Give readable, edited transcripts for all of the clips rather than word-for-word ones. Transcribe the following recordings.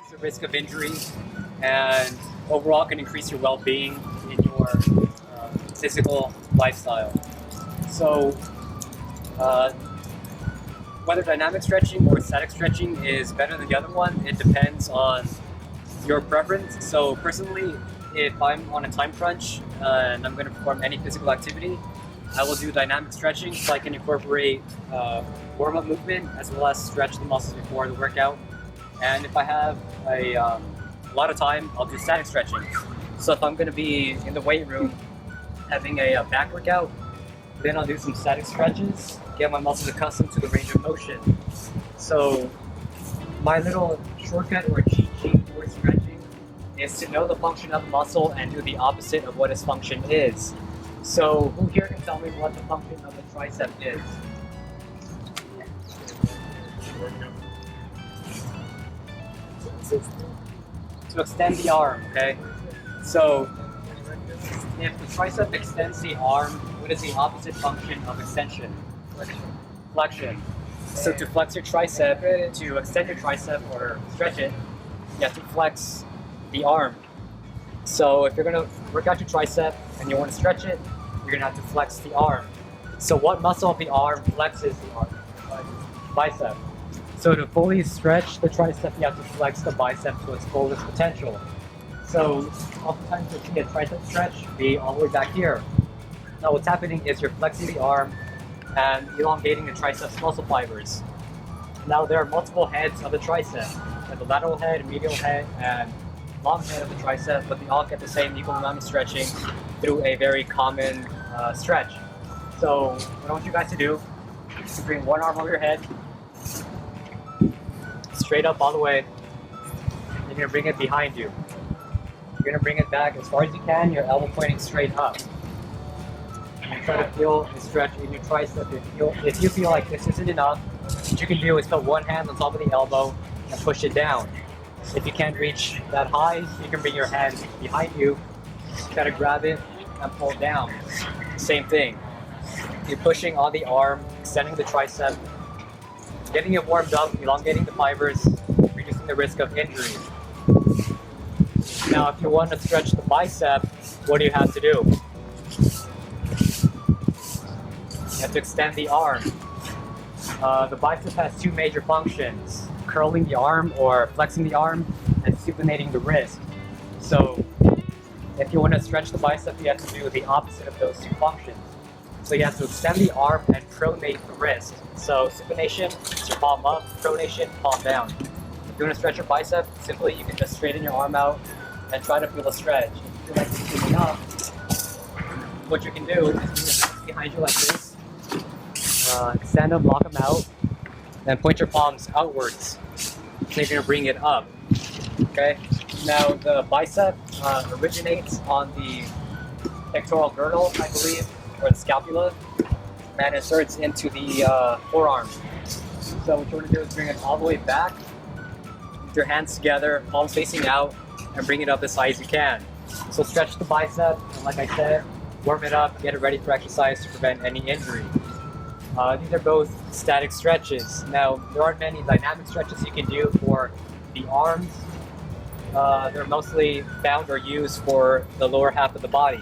reduce the risk of injury and overall can increase your well-being in your physical lifestyle. So whether dynamic stretching or static stretching is better than the other one, it depends on your preference. So personally, if I'm on a time crunch and I'm going to perform any physical activity, I will do dynamic stretching so I can incorporate warm-up movement as well as stretch the muscles before the workout. And if I have a lot of time, I'll do static stretching. So if I'm going to be in the weight room having a back workout, then I'll do some static stretches, get my muscles accustomed to the range of motion. So my little shortcut or cheat sheet for stretching is to know the function of the muscle and do the opposite of what its function is. So who here can tell me what the function of the tricep is? To extend the arm, okay? So if the tricep extends the arm, what is the opposite function of extension? Flexion. So to flex your tricep, to extend your tricep or stretch it, you have to flex the arm. So if you're going to work out your tricep and you want to stretch it, you're going to have to flex the arm. So what muscle of the arm flexes the arm? Bicep. So to fully stretch the tricep, you have to flex the bicep to its fullest potential. So oftentimes you'll see a tricep stretch be all the way back here. Now what's happening is you're flexing the arm and elongating the triceps muscle fibers. Now there are multiple heads of the tricep. The lateral head, medial head, and long head of the tricep, but they all get the same equal amount of stretching through a very common stretch. So what I want you guys to do is to bring one arm over your head, straight up all the way. You're going to bring it behind you. You're going to bring it back as far as you can, your elbow pointing straight up. And try to feel the stretch in your tricep. If you feel like this isn't enough, what you can do is put one hand on top of the elbow and push it down. If you can't reach that high, you can bring your hand behind you, try to grab it and pull down. Same thing. You're pushing on the arm, extending the tricep, getting it warmed up, elongating the fibers, reducing the risk of injury. Now, if you want to stretch the bicep, what do you have to do? You have to extend the arm. The bicep has two major functions: curling the arm or flexing the arm, and supinating the wrist. So if you want to stretch the bicep, you have to do the opposite of those two functions. So you have to extend the arm and pronate the wrist. So supination is your palm up, pronation, palm down. If you want to stretch your bicep, simply you can just straighten your arm out and try to feel a stretch. If you feel like it's too enough, what you can do is bring your hands behind you like this. Extend them, lock them out, and point your palms outwards. So you're going to bring it up. Okay? Now the bicep originates on the pectoral girdle, I believe, or the scapula, and inserts into the forearm. So what you want to do is bring it all the way back, with your hands together, palms facing out, and bring it up as high as you can. So stretch the bicep, and like I said, warm it up, get it ready for exercise to prevent any injury. These are both static stretches. Now, there aren't many dynamic stretches you can do for the arms. They're mostly found or used for the lower half of the body.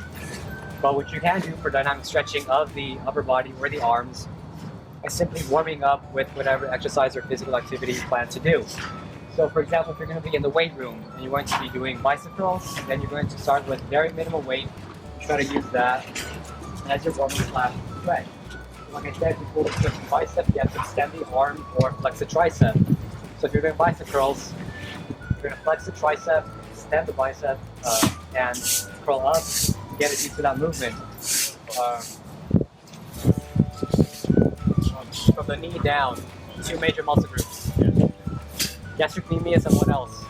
But what you can do for dynamic stretching of the upper body or the arms is simply warming up with whatever exercise or physical activity you plan to do. So for example, if you're going to be in the weight room and you're going to be doing bicep curls, then you're going to start with very minimal weight. Try to use that as your warming class stretch. Like I said, before stretch the bicep, you have to extend the arm or flex the tricep. So if you're doing bicep curls, you're going to flex the tricep, extend the bicep, and curl up to get it used to that movement. From the knee down, two major muscle groups. Gastrocnemius and what else?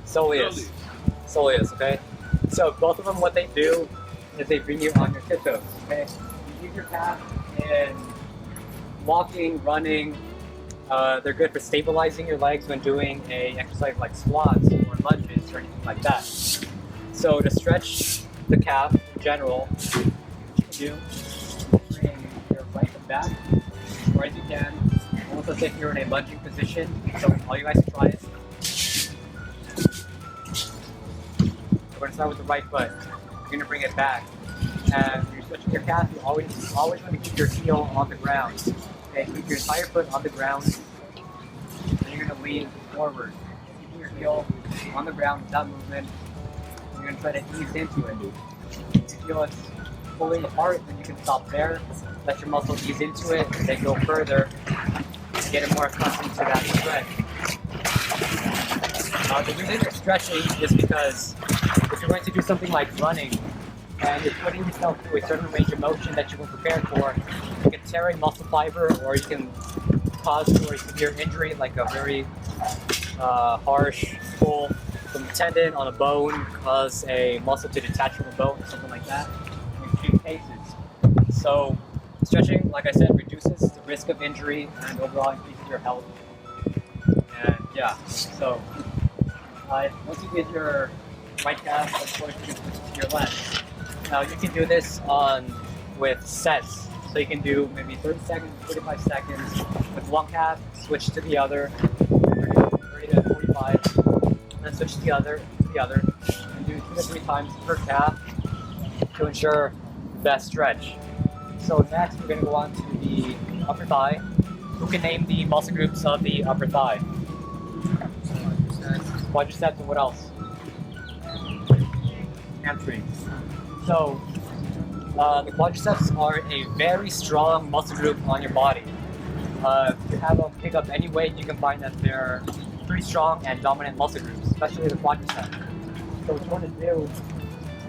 Soleus. Soleus, okay? So both of them, what they do is they bring you on your tiptoes, okay? You use your calf in walking, running. They're good for stabilizing your legs when doing a exercise like squats or lunges or anything like that. So to stretch the calf in general, what you can do, bring your right foot back as far as you can. Almost as if you're in a lunging position. So all you guys can try is to start with the right foot. You're going to bring it back. And when you're switching your calf, you always want to keep your heel on the ground. Okay, keep your entire foot on the ground. And you're going to lean forward. Keeping your heel on the ground without movement. You're going to try to ease into it. If you feel it's pulling apart, then you can stop there. Let your muscle ease into it, and then go further and get it more accustomed to that stretch. The reason you're stretching is because if you're going to do something like running and you're putting yourself through a certain range of motion that you were prepared for, you can tear a muscle fiber or you can cause for a severe injury like a very harsh pull from a tendon on a bone, cause a muscle to detach from a bone or something like that in extreme cases. So stretching, like I said, reduces the risk of injury and overall increases your health. And yeah, so once you get your right calf, of course you can switch to your left. Now you can do this with sets. So you can do maybe 30 seconds, 45 seconds with one calf, switch to the other, 30 to 45, then switch to the other, and do 2 to 3 times per calf to ensure the best stretch. So next we're going to go on to the upper thigh. Who can name the muscle groups of the upper thigh? Quadriceps and what else? Hamstrings. So the quadriceps are a very strong muscle group on your body. If you have them pick up any weight, you can find that they're pretty strong and dominant muscle groups, especially the quadriceps. So what you want to do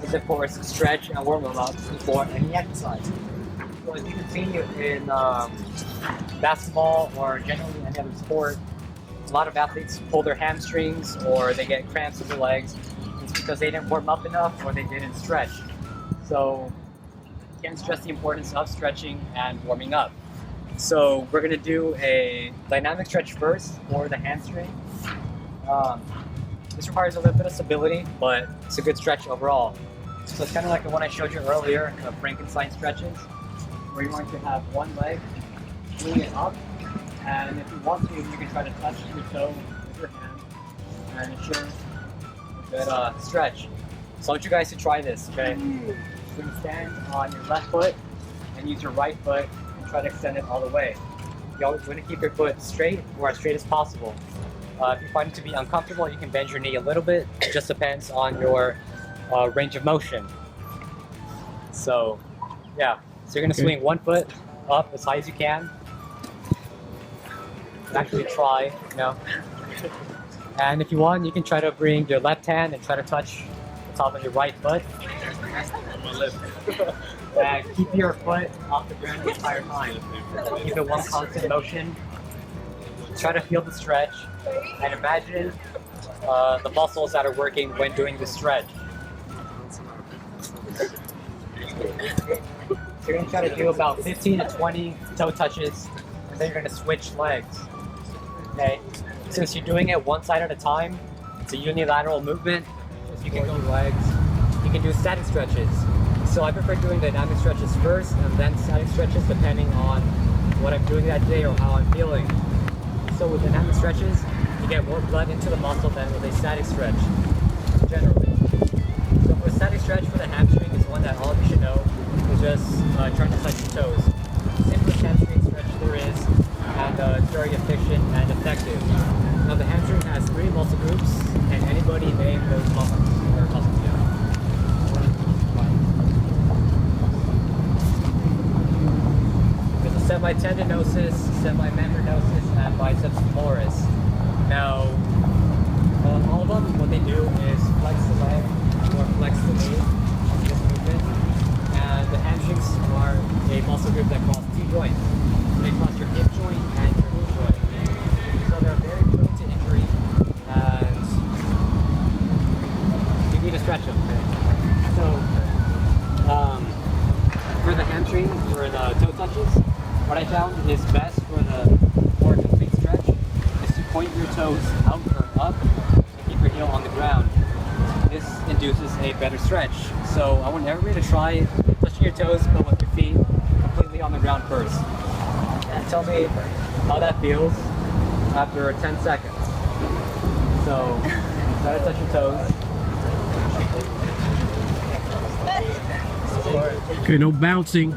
is, of course, stretch and warm them up before any exercise. So as you can see in basketball or generally any other sport, a lot of athletes pull their hamstrings or they get cramps in their legs. It's because they didn't warm up enough or they didn't stretch. So can't stress the importance of stretching and warming up. So we're going to do a dynamic stretch first for the hamstring. This requires a little bit of stability, but it's a good stretch overall. So it's kind of like the one I showed you earlier, the Frankenstein stretches, where you're going to have one leg leaning up, and if you want to, you can try to touch your toe with your hand and ensure a good stretch. So I want you guys to try this, okay? You're going to stand on your left foot and use your right foot and try to extend it all the way. You always want to keep your foot straight or as straight as possible. If you find it to be uncomfortable, you can bend your knee a little bit. It just depends on your range of motion. So, yeah. So you're going to swing one foot up as high as you can. Actually try, And if you want, you can try to bring your left hand and try to touch the top of your right foot. And keep your foot off the ground the entire time. Keep it one constant motion. Try to feel the stretch and imagine the muscles that are working when doing the stretch. So you're going to try to do about 15 to 20 toe touches, and then you're going to switch legs. Okay? Since you're doing it one side at a time, it's a unilateral movement. So you can go legs. You can do static stretches. So I prefer doing dynamic stretches first and then static stretches depending on what I'm doing that day or how I'm feeling. So with dynamic stretches, you get more blood into the muscle than with a static stretch, generally. So for a static stretch for the hamstring is one that all of you should know. Is just trying to touch your toes. Simplest hamstring stretch there is, and it's very efficient and effective. Now the hamstring has 3 muscle groups, and anybody name those muscles, There's a semitendinosus, semimembranosus, and biceps femoris. Now, all of them, what they do is flex the leg or flex the knee in this movement. And the hamstrings are a muscle group that cross 2 joints. They cross your hip joint and your knee joint. So they're very prone to injury, and you need to stretch them. So, for the hamstring, for the toe touches, what I found is best for the more complete stretch is to point your toes out or up and keep your heel on the ground. This induces a better stretch. So I want everybody to try touching your toes, but with your feet completely on the ground first. And tell me how that feels after 10 seconds. So try to touch your toes. Okay, no bouncing.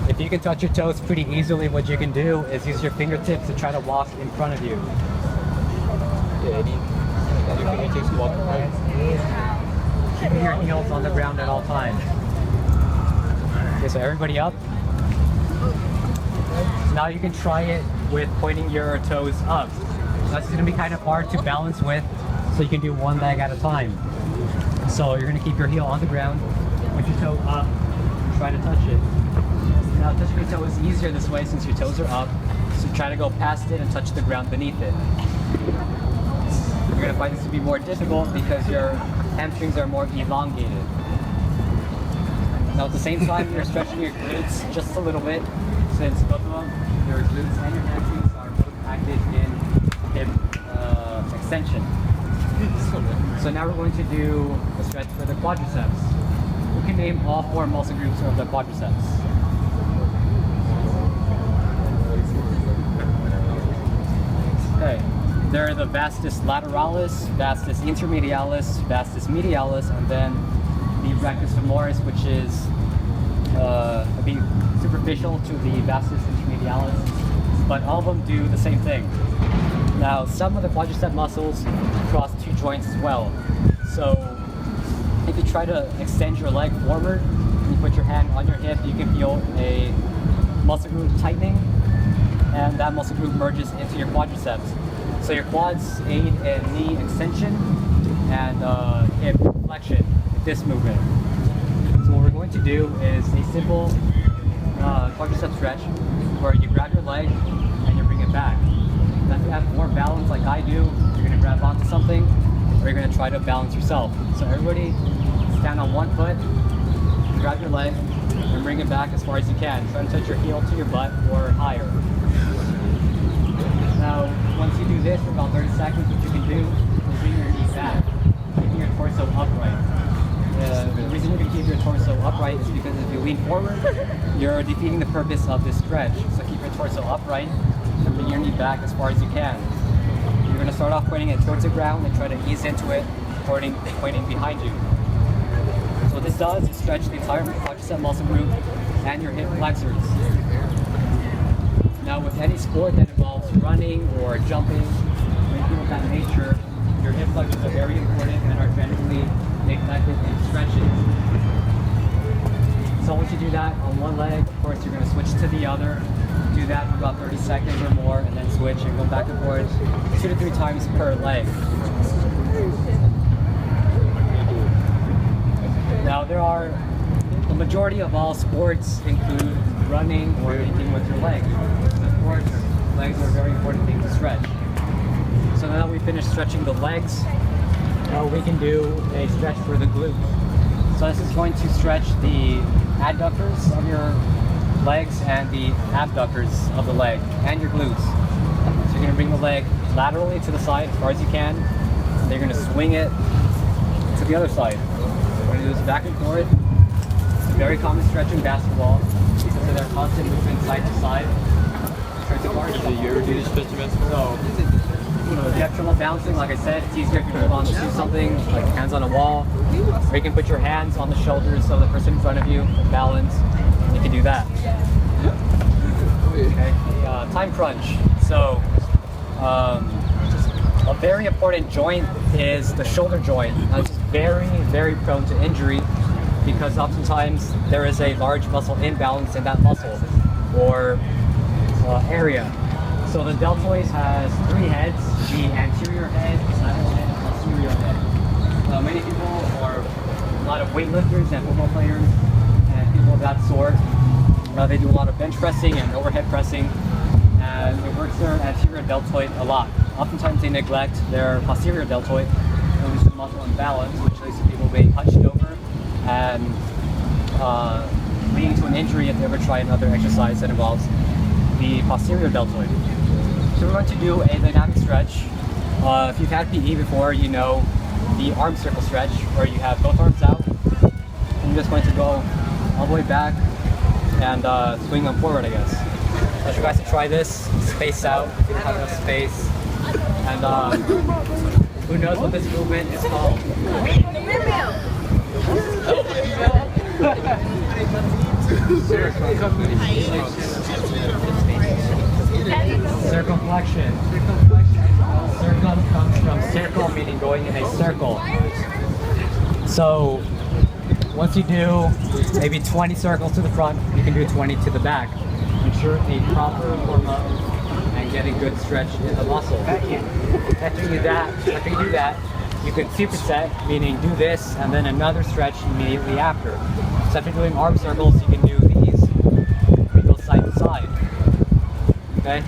If you can touch your toes pretty easily, what you can do is use your fingertips to try to walk in front of you. Your fingertips walk around. Keeping your heels on the ground at all times. Okay, so everybody up. Now you can try it with pointing your toes up. That's going to be kind of hard to balance with, so you can do one leg at a time. So you're going to keep your heel on the ground, put your toe up, and try to touch it. Now touching your toe is easier this way since your toes are up, so try to go past it and touch the ground beneath it. You're going to find this to be more difficult because your hamstrings are more elongated. Now at the same time, you're stretching your glutes just a little bit, since both of them, your glutes and your hamstrings are both active in hip extension. So now we're going to do a stretch for the quadriceps. We can name all 4 muscle groups of the quadriceps. Okay, they're the vastus lateralis, vastus intermedialis, vastus medialis, and then the rectus femoris, which is a bit superficial to the vastus intermedialis, but all of them do the same thing. Now, some of the quadricep muscles cross 2 joints as well. So, if you try to extend your leg forward and you put your hand on your hip, you can feel a muscle group tightening, and that muscle group merges into your quadriceps. So your quads aid in knee extension and hip flexion with this movement. So what we're going to do is a simple quadricep stretch where you grab your leg and you bring it back. Now if you have more balance like I do, you're going to grab onto something or you're going to try to balance yourself. So everybody stand on one foot, grab your leg, and bring it back as far as you can. Try to touch your heel to your butt or higher. Now, once you do this for about 30 seconds, what you can do is bring your knee back, keeping your torso upright. The reason you can keep your torso upright is because if you lean forward, you're defeating the purpose of this stretch. So keep your torso upright and bring your knee back as far as you can. You're going to start off pointing it towards the ground and try to ease into it, pointing behind you. So what this does is stretch the entire quadricep muscle group and your hip flexors. Now with any sport that involves running or jumping, anything of that nature, your hip flexors are very important and are generally neglected in stretching. So once you do that on one leg, of course you're going to switch to the other, do that for about 30 seconds or more, and then switch and go back and forth 2 to 3 times per leg. Now the majority of all sports include running or anything with your legs. Of course, legs are a very important thing to stretch. So now that we finished stretching the legs, we can do a stretch for the glutes. So this is going to stretch the adductors of your legs and the abductors of the leg and your glutes. So you're going to bring the leg laterally to the side as far as you can. And you're going to swing it to the other side. We're going to do this back and forth. It's a very common stretch in basketball because of their constant movement side to side. Did you ever do this stretch in basketball? So, if you have trouble bouncing, like I said, it's easier if you hold on to something, like hands on a wall, or you can put your hands on the shoulders of the person in front of you for balance. You can do that. Okay. Time crunch. So, a very important joint is the shoulder joint. That's very, very prone to injury because oftentimes there is a large muscle imbalance in that muscle or area. So the deltoid has 3 heads: the anterior head, lateral head, and posterior head. Many people, or a lot of weightlifters and football players and people of that sort, they do a lot of bench pressing and overhead pressing, and it works their anterior deltoid a lot. Oftentimes they neglect their posterior deltoid, and leads to muscle imbalance, which leads to people being hunched over and leading to an injury if they ever try another exercise that involves the posterior deltoid. So we're going to do a dynamic stretch. If you've had PE before, you know the arm circle stretch where you have both arms out. And you're just going to go all the way back and swing them forward, I guess. I want you guys to try this, space out if you don't have enough space. And who knows what this movement is called? Circumflexion. Circum comes from circle, meaning going in a circle. So once you do maybe 20 circles to the front, you can do 20 to the back. Ensure a proper warm-up and get a good stretch in the muscle. After you do that, you can superset, meaning do this and then another stretch immediately after. So after doing arm circles, you can do these. We go side to side. Okay?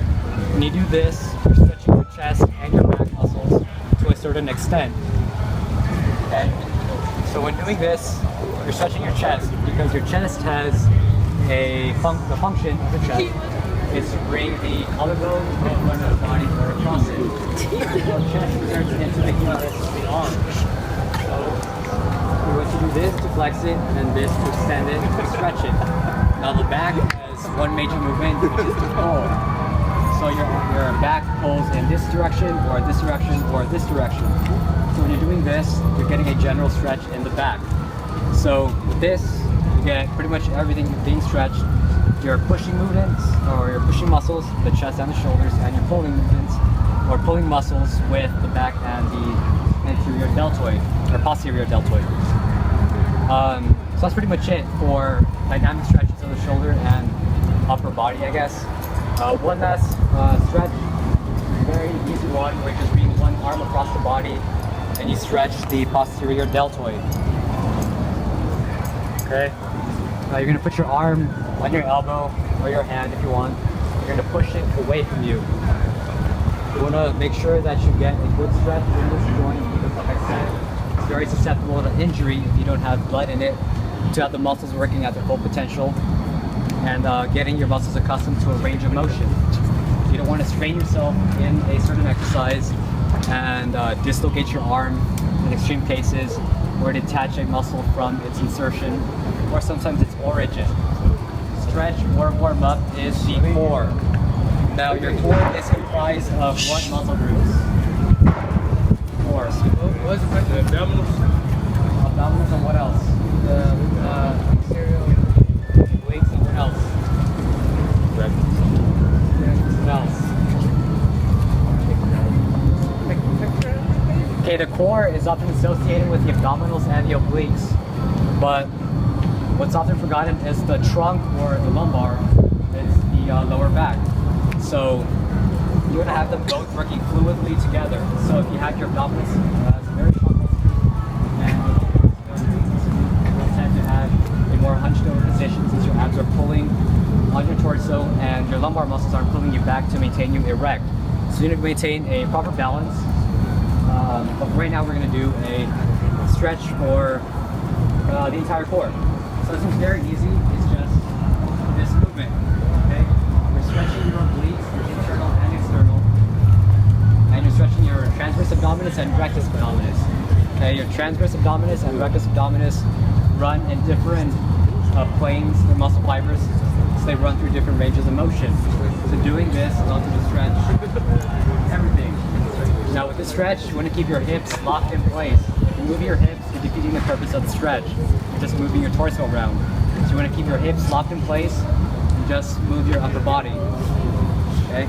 When you do this, you're stretching your chest and your back muscles to a certain extent. Okay? So when doing this, you're stretching your chest because your chest has the function of the chest is to bring the collarbone in front of the body or across it. So chest turns into the humerus of the arm. So you're going to do this to flex it, and then this to extend it to stretch it. Now the back has one major movement, which is to pull. So your back pulls in this direction, or this direction, or this direction. So when you're doing this, you're getting a general stretch in the back. So with this, you get pretty much everything being stretched. Your pushing movements, or your pushing muscles, the chest and the shoulders, and your pulling movements, or pulling muscles with the back and the anterior deltoid, or posterior deltoid. So that's pretty much it for dynamic stretches of the shoulder and upper body, I guess. One last stretch, very easy one, where you just bring one arm across the body and you stretch the posterior deltoid. Okay. You're going to put your arm on your elbow or your hand if you want. You're going to push it away from you. You want to make sure that you get a good stretch in this joint because, like I said, it's very susceptible to injury if you don't have blood in it, to have the muscles working at their full potential, and getting your muscles accustomed to a range of motion. You don't want to strain yourself in a certain exercise and dislocate your arm in extreme cases, or detach a muscle from its insertion, or sometimes its origin. Stretch or warm up is the core. Now your core is comprised of what muscle groups? Core. What's the abdominals? Abdominals and what else? Weights and what else? What else? Okay, the core is often associated with the abdominals and the obliques, but what's often forgotten is the trunk or the lumbar. It's the lower back. So you want to have them both working fluidly together. So if you have your abdominals as very strong and you'll tend to have a more hunched over position since your abs are pulling on your torso and your lumbar muscles aren't pulling you back to maintain you erect. So you need to maintain a proper balance. But right now we're going to do a stretch for the entire core. So this one's very easy. It's just this movement. Okay, you're stretching your obliques, internal and external, and you're stretching your transverse abdominis and rectus abdominis. Okay, your transverse abdominis and rectus abdominis run in different planes. They're muscle fibers, so they run through different ranges of motion. So doing this allows you to stretch everything. Now with this stretch, you want to keep your hips locked in place. If you move your hips, you're defeating the purpose of the stretch. You're just moving your torso around. So you want to keep your hips locked in place and just move your upper body. Okay?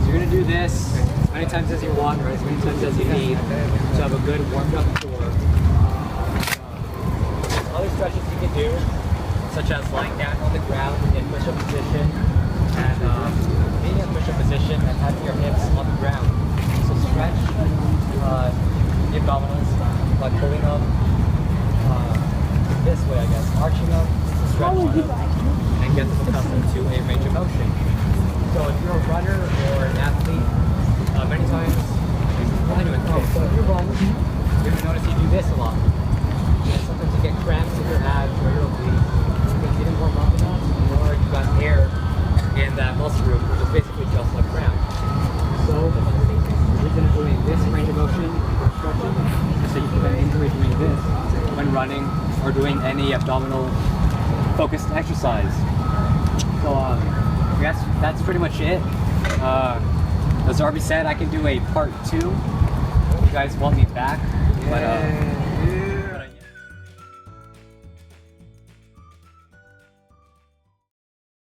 So you're going to do this as many times as you want, or as many times as you need to have a good warmed up core. There's other stretches you can do, such as lying down on the ground in push-up position, and being in push-up position and having your hips on the ground. So stretch the abdominals by pulling up this way, I guess, arching up, stretch them, and get them accustomed to a range of motion. So if you're a runner or an athlete, many times, so if you run, you're going to notice you do this a lot. And sometimes you get cramps in your abs or your obliques because you didn't warm up enough, or you got air in that muscle group, which is basically just a cramp. So the reason of doing this range of motion or stretching is so you prevent injury doing this when running or doing any abdominal focused exercise. So that's pretty much it. As Arby said, I can do a part 2 if you guys want me back, but